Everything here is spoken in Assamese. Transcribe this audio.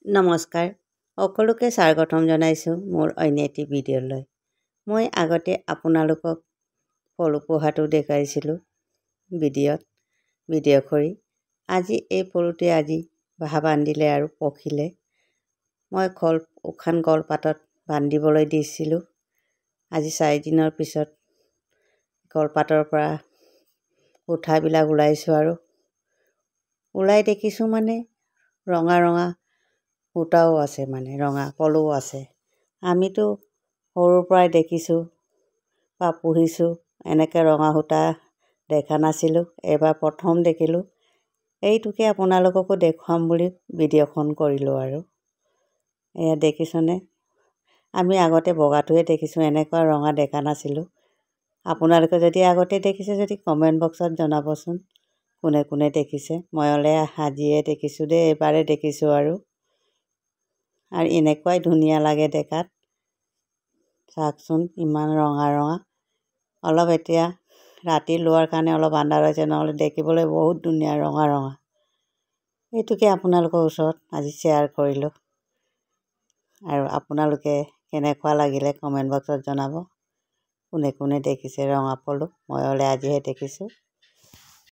নমস্কাৰ, সকলোকে স্বাগতম জনাইছোঁ মোৰ অন্য এটি ভিডিঅ'লৈ। মই আগতে আপোনালোকক পলু পোহাটো দেখুৱাইছিলোঁ ভিডিঅ' কৰি। আজি এই পলুটোৱে বাঁহ বান্ধিলে আৰু পখিলে। মই উশান কলপাতত বান্ধিবলৈ দিছিলোঁ। আজি 4 দিনৰ পিছত কলপাতৰ পৰা উঠাবিলাক ওলাইছোঁ আৰু ওলাই দেখিছোঁ মানে ৰঙা ৰঙা সূতাও আছে, মানে ৰঙা পলুও আছে। আমিতো সৰুৰ পৰাই দেখিছোঁ বা পুহিছোঁ, এনেকৈ ৰঙা সূতা দেখা নাছিলোঁ। এবাৰ প্ৰথম দেখিলোঁ। এইটোকে আপোনালোককো দেখুৱাম বুলি ভিডিঅ'খন কৰিলোঁ আৰু এয়া দেখিছেনে? আমি আগতে বগাটোহে দেখিছোঁ, এনেকুৱা ৰঙা দেখা নাছিলোঁ। আপোনালোকে যদি আগতে দেখিছে যদি কমেণ্ট বক্সত জনাবচোন কোনে কোনে দেখিছে। মইলে আজিয়ে দেখিছোঁ দেই, এবাৰে দেখিছোঁ আৰু এনেকুৱাই ধুনীয়া লাগে দেখাত। চাওকচোন ইমান ৰঙা ৰঙা। অলপ এতিয়া ৰাতি লোৱাৰ কাৰণে অলপ আন্ধাৰ হৈছে, নহ'লে দেখিবলৈ বহুত ধুনীয়া ৰঙা ৰঙা। এইটোকে আপোনালোকৰ ওচৰত আজি শ্বেয়াৰ কৰিলোঁ আৰু আপোনালোকে কেনেকুৱা লাগিলে কমেণ্ট বক্সত জনাব। কোনে কোনে দেখিছে ৰঙা পলু? মইলে আজিহে দেখিছোঁ।